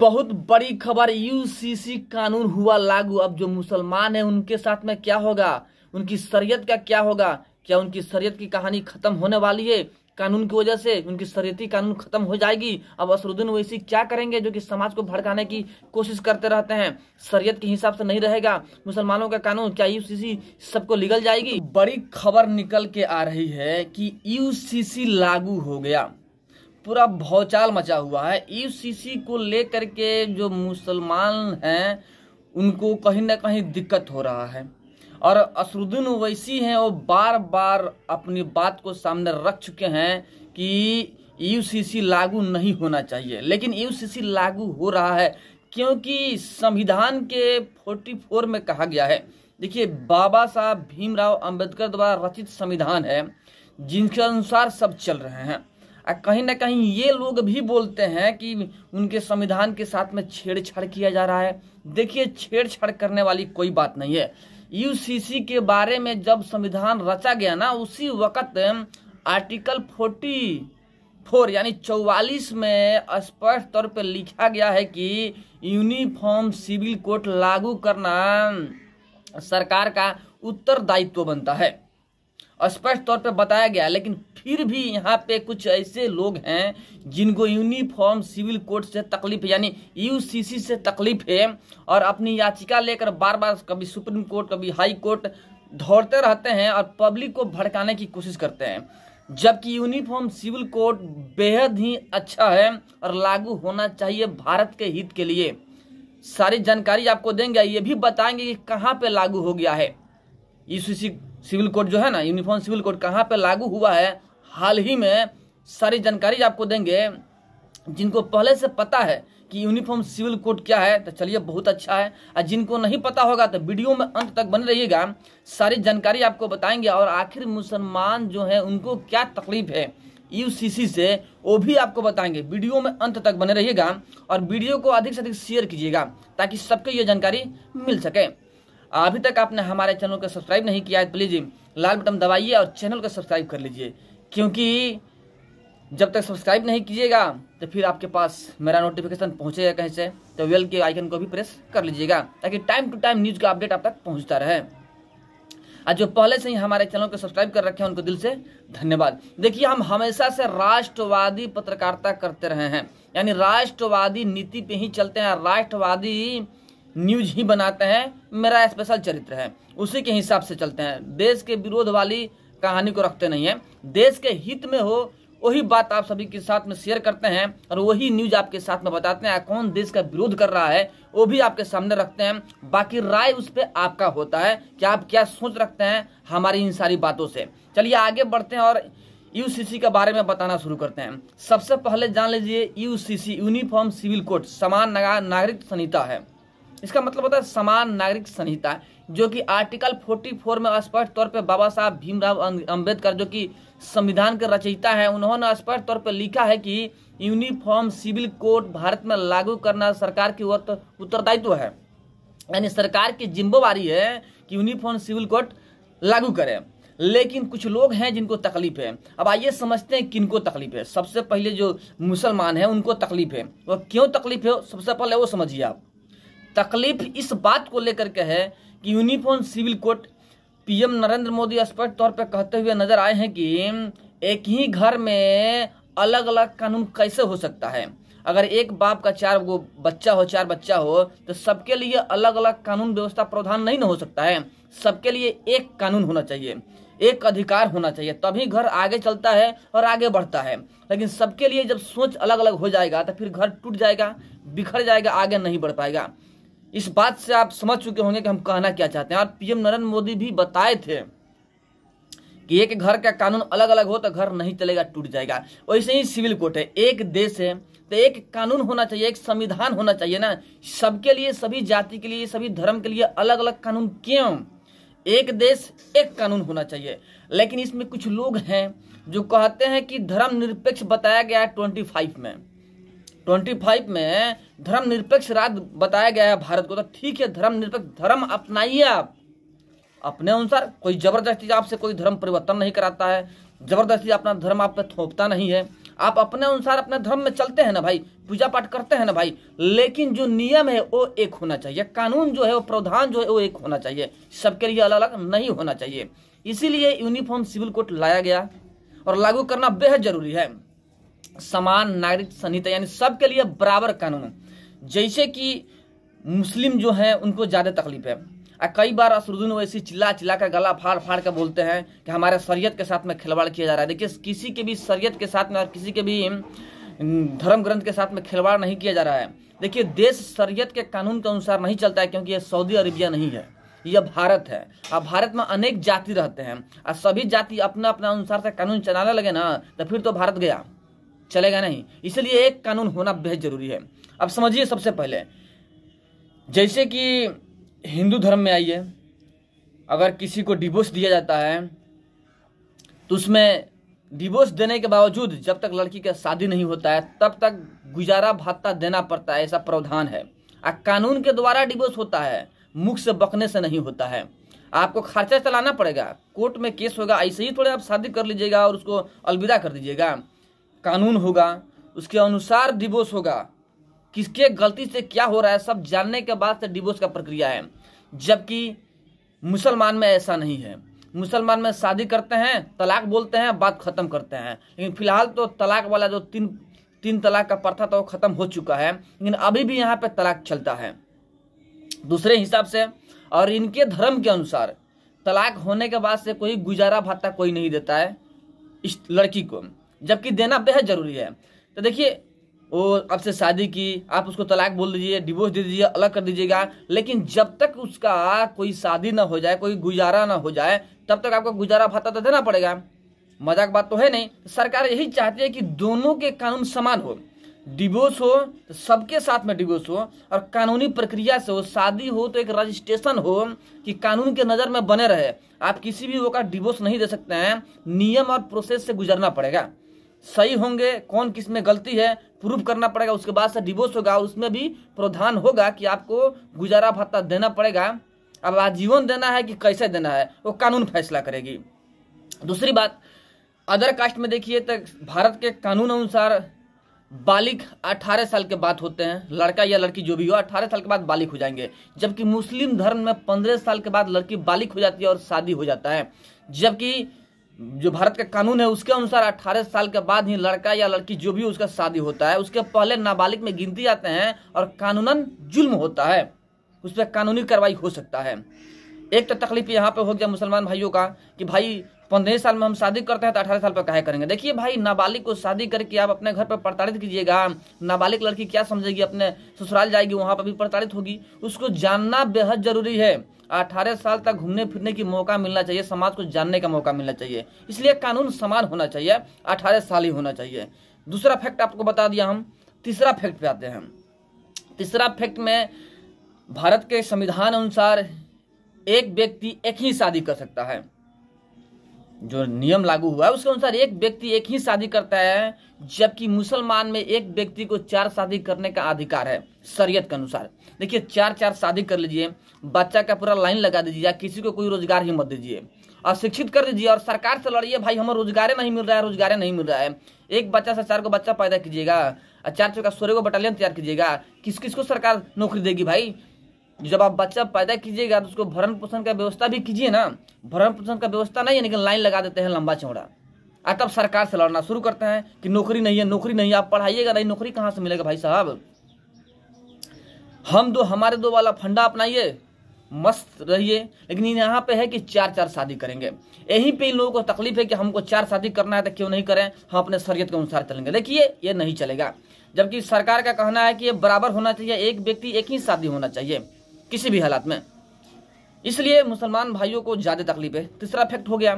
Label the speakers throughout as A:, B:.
A: बहुत बड़ी खबर, यूसीसी कानून हुआ लागू। अब जो मुसलमान हैं उनके साथ में क्या होगा, उनकी शरीयत का क्या होगा? क्या उनकी शरीयत की कहानी खत्म होने वाली है? कानून की वजह से उनकी शरीयती कानून खत्म हो जाएगी। अब असरुद्दीन ओवैसी क्या करेंगे जो कि समाज को भड़काने की कोशिश करते रहते हैं? शरीयत के हिसाब से नहीं रहेगा मुसलमानों का कानून, क्या यूसीसी सबको निगल जाएगी? बड़ी खबर निकल के आ रही है कि यूसीसी लागू हो गया। पूरा भौचाल मचा हुआ है। यूसीसी को लेकर के जो मुसलमान हैं उनको कहीं ना कहीं दिक्कत हो रहा है, और असरुद्दीन ओवैसी हैं वो बार बार अपनी बात को सामने रख चुके हैं कि यूसीसी लागू नहीं होना चाहिए। लेकिन यूसीसी लागू हो रहा है क्योंकि संविधान के 44 में कहा गया है। देखिए, बाबा साहब भीमराव अंबेडकर द्वारा रचित संविधान है जिनके अनुसार सब चल रहे हैं। कहीं ना कहीं ये लोग भी बोलते हैं कि उनके संविधान के साथ में छेड़छाड़ किया जा रहा है। देखिए, छेड़छाड़ करने वाली कोई बात नहीं है। यूसीसी के बारे में जब संविधान रचा गया ना, उसी वक्त आर्टिकल 44 यानी 44 में स्पष्ट तौर पर लिखा गया है कि यूनिफॉर्म सिविल कोड लागू करना सरकार का उत्तरदायित्व बनता है, स्पष्ट तौर पे बताया गया। लेकिन फिर भी यहाँ पे कुछ ऐसे लोग हैं जिनको यूनिफॉर्म सिविल कोड से तकलीफ है, यानी यूसीसी से तकलीफ है, और अपनी याचिका लेकर बार बार कभी सुप्रीम कोर्ट कभी हाई कोर्ट दौड़ते रहते हैं और पब्लिक को भड़काने की कोशिश करते हैं। जबकि यूनिफॉर्म सिविल कोड बेहद ही अच्छा है और लागू होना चाहिए भारत के हित के लिए। सारी जानकारी आपको देंगे, ये भी बताएंगे कि कहाँ पे लागू हो गया है यूसीसी सिविल कोड जो है ना, यूनिफॉर्म सिविल कोड कहाँ पे लागू हुआ है हाल ही में। सारी जानकारी आपको देंगे। जिनको पहले से पता है कि यूनिफॉर्म सिविल कोड क्या है तो चलिए बहुत अच्छा है, और जिनको नहीं पता होगा तो वीडियो में अंत तक बने रहिएगा। सारी जानकारी आपको बताएंगे, और आखिर मुसलमान जो है उनको क्या तकलीफ है यूसीसी से वो भी आपको बताएंगे। वीडियो में अंत तक बने रहिएगा और वीडियो को अधिक से अधिक शेयर कीजिएगा ताकि सबको ये जानकारी मिल सके। अभी तक आपने हमारे चैनल को सब्सक्राइब नहीं किया है तो प्लीज लाल बटन दबाइए और चैनल को सब्सक्राइब कर लीजिए, क्योंकि जब तक सब्सक्राइब नहीं कीजिएगा तो फिर आपके पास मेरा नोटिफिकेशन पहुंचेगा कहीं से, तो बेल के आइकन को भी प्रेस कर लीजिएगा ताकि टाइम टू टाइम न्यूज का अपडेट आप तक पहुंचता रहे। और जो पहले से ही हमारे चैनल को सब्सक्राइब कर रखे हैं उनको दिल से धन्यवाद। देखिए, हम हमेशा से राष्ट्रवादी पत्रकारिता करते रहे हैं, यानी राष्ट्रवादी नीति पे ही चलते हैं, राष्ट्रवादी न्यूज ही बनाते हैं। मेरा स्पेशल चरित्र है, उसी के हिसाब से चलते हैं। देश के विरोध वाली कहानी को रखते नहीं है। देश के हित में हो वही बात आप सभी के साथ में शेयर करते हैं, और वही न्यूज आपके साथ में बताते हैं। कौन देश का विरोध कर रहा है वो भी आपके सामने रखते हैं। बाकी राय उस पर आपका होता है कि आप क्या सोच रखते हैं हमारी इन सारी बातों से। चलिए आगे बढ़ते हैं और यूसीसी के बारे में बताना शुरू करते हैं। सबसे पहले जान लीजिए, यूसीसी यूनिफॉर्म सिविल कोड समान नागरिक संहिता है। इसका मतलब होता है समान नागरिक संहिता, जो कि आर्टिकल 44 में स्पष्ट तौर पे बाबा साहब भीमराव अंबेडकर जो कि संविधान के रचयिता है, उन्होंने स्पष्ट तौर पे लिखा है कि यूनिफॉर्म सिविल कोड भारत में लागू करना सरकार की उत्तरदायित्व है, यानी सरकार की जिम्मेवारी है कि यूनिफॉर्म सिविल कोड लागू करे। लेकिन कुछ लोग हैं जिनको तकलीफ है। अब आइए समझते हैं किनको तकलीफ है। सबसे पहले जो मुसलमान है उनको तकलीफ है। वो क्यों तकलीफ है सबसे पहले वो समझिए आप। तकलीफ इस बात को लेकर के है कि uniform civil code PM Narendra Modi स्पष्ट तौर पर कहते हुए नजर आए हैं कि एक ही घर में अलग अलग कानून कैसे हो सकता है। अगर एक बाप का 4 बच्चा हो तो सबके लिए अलग अलग कानून व्यवस्था प्रावधान नहीं हो सकता है। सबके लिए एक कानून होना चाहिए, एक अधिकार होना चाहिए, तभी घर आगे चलता है और आगे बढ़ता है। लेकिन सबके लिए जब सोच अलग अलग हो जाएगा तो फिर घर टूट जाएगा, बिखर जाएगा, आगे नहीं बढ़ पाएगा। इस बात से आप समझ चुके होंगे कि हम कहना क्या चाहते हैं। और पीएम नरेंद्र मोदी भी बताए थे कि एक घर का कानून अलग अलग हो तो घर नहीं चलेगा, टूट जाएगा। वैसे ही सिविल कोड है, एक देश है तो एक कानून होना चाहिए, एक संविधान होना चाहिए ना। सबके लिए, सभी जाति के लिए, सभी धर्म के लिए अलग अलग कानून क्यों? एक देश एक कानून होना चाहिए। लेकिन इसमें कुछ लोग हैं जो कहते हैं कि धर्मनिरपेक्ष बताया गया है 25 में धर्मनिरपेक्ष राज्य बताया गया है भारत को। तो ठीक है, धर्मनिरपेक्ष धर्म अपनाइए आप अपने अनुसार। कोई जबरदस्ती आपसे कोई धर्म परिवर्तन नहीं कराता है, जबरदस्ती अपना धर्म आप पे थोपता नहीं है। आप अपने अनुसार अपने धर्म में चलते हैं ना भाई, पूजा पाठ करते हैं ना भाई, लेकिन जो नियम है वो एक होना चाहिए, कानून जो है वो प्रावधान जो है वो एक होना चाहिए, सबके लिए अलग अलग नहीं होना चाहिए। इसीलिए यूनिफॉर्म सिविल कोड लाया गया और लागू करना बेहद जरूरी है। समान नागरिक संहिता यानी सबके लिए बराबर कानून। जैसे कि मुस्लिम जो है उनको ज्यादा तकलीफ है, कई बार असरुद्दीन ओवैसी चिल्ला चिल्ला कर गला फाड़ फाड़ कर बोलते हैं कि हमारे शरीयत के साथ में खिलवाड़ किया जा रहा है। देखिए, किसी के भी शरीयत के साथ में और किसी के भी धर्म ग्रंथ के साथ में खिलवाड़ नहीं किया जा रहा है। देखिए, देश शरीयत के कानून के अनुसार नहीं चलता है, क्योंकि ये सऊदी अरेबिया नहीं है, यह भारत है। अब भारत में अनेक जाति रहते हैं और सभी जाति अपना अपना अनुसार से कानून चलाने लगे ना, तो फिर तो भारत गया, चलेगा नहीं। इसलिए एक कानून होना बेहद जरूरी है। अब समझिए, सबसे पहले जैसे कि हिंदू धर्म में आइए, अगर किसी को डिवोर्स दिया जाता है तो उसमें डिवोर्स देने के बावजूद जब तक लड़की का शादी नहीं होता है तब तक गुजारा भत्ता देना पड़ता है, ऐसा प्रावधान है। कानून के द्वारा डिवोर्स होता है, मुख से बकने से नहीं होता है। आपको खर्चा चलाना पड़ेगा, कोर्ट में केस होगा, ऐसे ही थोड़े आप शादी कर लीजिएगा और उसको अलविदा कर दीजिएगा। कानून होगा, उसके अनुसार डिवोर्स होगा, किसके गलती से क्या हो रहा है सब जानने के बाद से डिवोर्स का प्रक्रिया है। जबकि मुसलमान में ऐसा नहीं है। मुसलमान में शादी करते हैं, तलाक बोलते हैं, बात खत्म करते हैं। लेकिन फिलहाल तो तलाक वाला जो तीन तलाक का प्रथा था वो खत्म हो चुका है, लेकिन अभी भी यहाँ पे तलाक चलता है दूसरे हिसाब से। और इनके धर्म के अनुसार तलाक होने के बाद से कोई गुजारा भत्ता कोई नहीं देता है इस लड़की को, जबकि देना बेहद जरूरी है। तो देखिए, वो अब से शादी की, आप उसको तलाक बोल दीजिए, डिवोर्स दे दीजिए, अलग कर दीजिएगा, लेकिन जब तक उसका कोई शादी ना हो जाए, कोई गुजारा ना हो जाए, तब तक आपको गुजारा भत्ता तो देना पड़ेगा। मजाक बात तो है नहीं। सरकार यही चाहती है कि दोनों के कानून समान हो, डिवोर्स हो तो सबके साथ में डिवोर्स हो और कानूनी प्रक्रिया से हो, शादी हो तो एक रजिस्ट्रेशन हो कि कानून के नजर में बने रहे। आप किसी भी वक्त डिवोर्स नहीं दे सकते हैं, नियम और प्रोसेस से गुजरना पड़ेगा। सही होंगे, कौन किस में गलती है प्रूव करना पड़ेगा, उसके बाद से डिवोर्स होगा। उसमें भी प्रावधान होगा कि आपको गुजारा भत्ता देना पड़ेगा। अब आजीवन देना है कि कैसे देना है वो कानून फैसला करेगी। दूसरी बात, अदर कास्ट में देखिए तो भारत के कानून अनुसार बालिग 18 साल के बाद होते हैं, लड़का या लड़की जो भी हो 18 साल के बाद बालिग हो जाएंगे। जबकि मुस्लिम धर्म में 15 साल के बाद लड़की बालिग हो जाती है और शादी हो जाता है। जबकि जो भारत का कानून है उसके अनुसार 18 साल के बाद ही लड़का या लड़की जो भी हो उसका शादी होता है। उसके पहले नाबालिग में गिनती आते हैं और कानूनन जुल्म होता है, उस पर कानूनी कार्रवाई हो सकता है। एक तो तकलीफ यहाँ पे हो गया मुसलमान भाइयों का कि भाई 15 साल में हम शादी करते हैं तो 18 साल पर काहे करेंगे। देखिए भाई, नाबालिग को शादी करके आप अपने घर पर प्रताड़ित कीजिएगा, नाबालिग लड़की क्या समझेगी, अपने ससुराल जाएगी, वहां पर भी प्रताड़ित होगी। उसको जानना बेहद जरूरी है। 18 साल तक घूमने फिरने की मौका मिलना चाहिए, समाज को जानने का मौका मिलना चाहिए। इसलिए कानून समान होना चाहिए, 18 साल ही होना चाहिए। दूसरा फैक्ट आपको बता दिया हम। तीसरा फैक्ट पे आते हैं। तीसरा फैक्ट में भारत के संविधान अनुसार एक व्यक्ति एक ही शादी कर सकता है। जो नियम लागू हुआ है उसके अनुसार एक व्यक्ति एक ही शादी करता है, जबकि मुसलमान में एक व्यक्ति को 4 शादी करने का अधिकार है शरीयत के अनुसार। देखिए, 4 शादी कर लीजिए, बच्चा का पूरा लाइन लगा दीजिए, किसी को कोई रोजगार ही मत दीजिए और शिक्षित कर दीजिए और सरकार से लड़िए, भाई हमें रोजगार नहीं मिल रहा है, रोजगार नहीं मिल रहा है। एक बच्चा से 4 को बच्चा पैदा कीजिएगा और 4 चौका 16 को बटालियन तैयार कीजिएगा। किस किस को सरकार नौकरी देगी भाई? जब आप बच्चा पैदा कीजिएगा तो उसको भरण पोषण का व्यवस्था भी कीजिए ना। भरण पोषण का व्यवस्था नहीं है, लेकिन लाइन लगा देते हैं लंबा चौड़ा और तब सरकार से लड़ना शुरू करते हैं कि नौकरी नहीं है, नौकरी नहीं है। आप पढ़ाइएगा नहीं, नौकरी कहाँ से मिलेगा भाई साहब? हम दो हमारे दो वाला फंडा अपनाइए, मस्त रहिए। लेकिन यहाँ पे है कि 4 शादी करेंगे। यहीं पे इन लोगों को तकलीफ है कि हमको 4 शादी करना है तो क्यों नहीं करें, हम अपने शरीयत के अनुसार चलेंगे। देखिए, ये नहीं चलेगा। जबकि सरकार का कहना है कि ये बराबर होना चाहिए, एक व्यक्ति एक ही शादी होना चाहिए किसी भी हालात में। इसलिए मुसलमान भाइयों को ज्यादा तकलीफ है। तीसरा फैक्ट हो गया।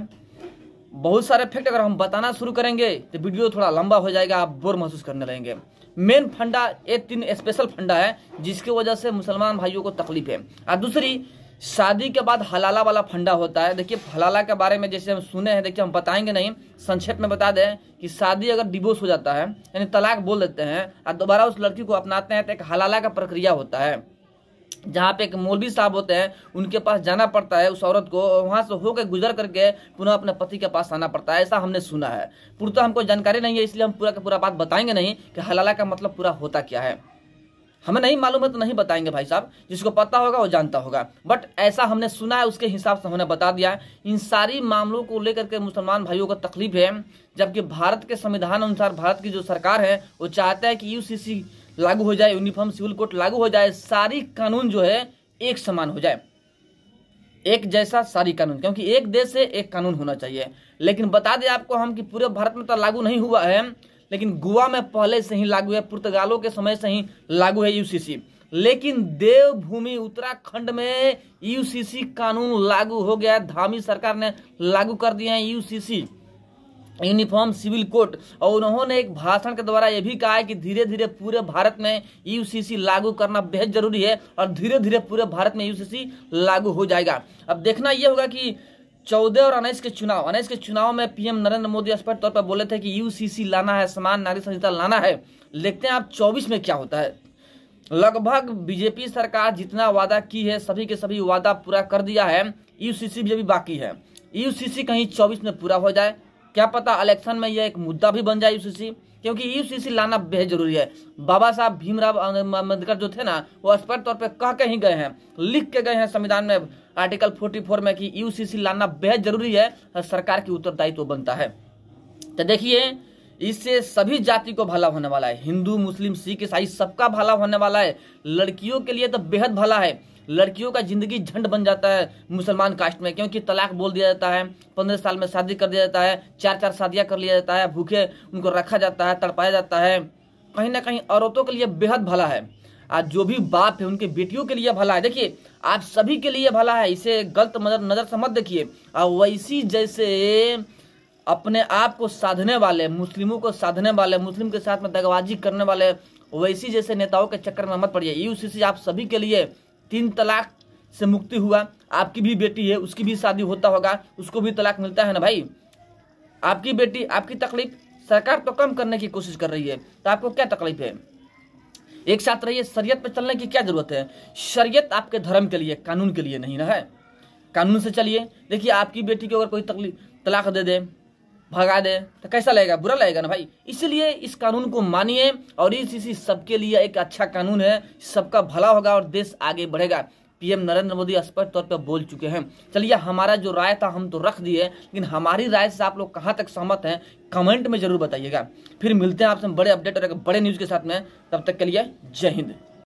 A: बहुत सारे फैक्ट अगर हम बताना शुरू करेंगे तो वीडियो थोड़ा लंबा हो जाएगा, आप बोर महसूस करने लगेंगे। मेन फंडा, ये 3 स्पेशल फंडा है जिसकी वजह से मुसलमान भाइयों को तकलीफ है। और दूसरी, शादी के बाद हलाला वाला फंडा होता है। देखिए, हलाला के बारे में जैसे हम सुने हैं, देखिए हम बताएंगे नहीं, संक्षेप में बता दें कि शादी अगर डिवोर्स हो जाता है यानी तलाक बोल देते हैं और दोबारा उस लड़की को अपनाते हैं तो एक हलाला का प्रक्रिया होता है। जहाँ पे एक मौलवी साहब होते हैं, उनके पास जाना पड़ता है उस औरत को, वहां से होकर गुजर करके पुनः अपने पति के पास आना पड़ता है, ऐसा हमने सुना है। पूरा हमको जानकारी नहीं है, इसलिए हम पूरा का पूरा बात बताएंगे नहीं कि हलाला का मतलब पूरा होता क्या है। हमें नहीं मालूम है तो नहीं बताएंगे भाई साहब, जिसको पता होगा वो जानता होगा, बट ऐसा हमने सुना है, उसके हिसाब से हमने बता दिया है। इन सारी मामलों को लेकर के मुसलमान भाइयों को तकलीफ है, जबकि भारत के संविधान अनुसार भारत की जो सरकार है वो चाहता है कि यूसीसी लागू हो जाए, यूनिफॉर्म सिविल कोड लागू हो जाए, सारी कानून जो है एक समान हो जाए, एक जैसा सारी कानून, क्योंकि एक देश से एक कानून होना चाहिए। लेकिन बता दें आपको हम कि पूरे भारत में तो लागू नहीं हुआ है, लेकिन गोवा में पहले से ही लागू है, पुर्तगालों के समय से ही लागू है यूसीसी। लेकिन देवभूमि उत्तराखंड में यूसीसी कानून लागू हो गया, धामी सरकार ने लागू कर दिया है यूसीसी, यूनिफॉर्म सिविल कोड। और उन्होंने एक भाषण के द्वारा यह भी कहा है कि धीरे धीरे पूरे भारत में यूसीसी लागू करना बेहद जरूरी है, और धीरे धीरे पूरे भारत में यूसीसी लागू हो जाएगा। अब देखना यह होगा कि 14 और 19 के चुनाव में पीएम नरेंद्र मोदी स्पष्ट तौर पर बोले थे कि यूसीसी लाना है, समान नागरिक संहिता लाना है। देखते हैं आप 24 में क्या होता है। लगभग बीजेपी सरकार जितना वादा की है सभी के सभी वादा पूरा कर दिया है, यूसीसी भी अभी बाकी है। यूसीसी कहीं 24 में पूरा हो जाए, क्या पता इलेक्शन में यह एक मुद्दा भी बन जाए यूसीसी, क्योंकि यूसीसी लाना बेहद जरूरी है। बाबा साहब भीमराव अम्बेडकर जो थे ना, वो स्पष्ट तौर पे कह के ही गए हैं, लिख के गए हैं संविधान में आर्टिकल 44 में कि यूसीसी लाना बेहद जरूरी है और सरकार की उत्तरदायित्व बनता है। तो देखिए, इससे सभी जाति को भला होने वाला है, हिंदू मुस्लिम सिख ईसाई सबका भला होने वाला है। लड़कियों के लिए तो बेहद भला है, लड़कियों का जिंदगी झंड बन जाता है मुसलमान कास्ट में, क्योंकि तलाक बोल दिया जाता है, 15 साल में शादी कर दिया जाता है, 4 शादियां कर लिया जाता है, भूखे उनको रखा जाता है, तड़पाया जाता है। कहीं ना कहीं औरतों के लिए बेहद भला है, आज जो भी बाप है उनके बेटियों के लिए भला है। देखिए, आप सभी के लिए भला है, इसे गलत नजर से मत देखिए। और वैसी जैसे अपने आप को साधने वाले, मुस्लिमों को साधने वाले, मुस्लिम के साथ में दगाबाजी करने वाले, वैसी जैसे नेताओं के चक्कर में मत पड़िए। यूसीसी आप सभी के लिए 3 तलाक से मुक्ति हुआ, आपकी भी बेटी है, उसकी भी शादी होता होगा, उसको भी तलाक मिलता है ना भाई। आपकी बेटी, आपकी तकलीफ सरकार तो कम करने की कोशिश कर रही है, तो आपको क्या तकलीफ है? एक साथ रहिए। शरीयत पे चलने की क्या जरूरत है? शरीयत आपके धर्म के लिए, कानून के लिए नहीं ना है। कानून से चलिए। देखिए, आपकी बेटी को अगर कोई तकलीफ तलाक दे दे, भगा दे, तो कैसा लगेगा? बुरा लगेगा ना भाई। इसलिए इस कानून को मानिए, और इसी सबके लिए एक अच्छा कानून है, सबका भला होगा और देश आगे बढ़ेगा। पीएम नरेंद्र मोदी स्पष्ट तौर पर बोल चुके हैं। चलिए, हमारा जो राय था हम तो रख दिए, लेकिन हमारी राय से आप लोग कहां तक सहमत हैं कमेंट में जरूर बताइएगा। फिर मिलते हैं आपसे बड़े अपडेट और बड़े न्यूज के साथ में, तब तक के लिए जय हिंद।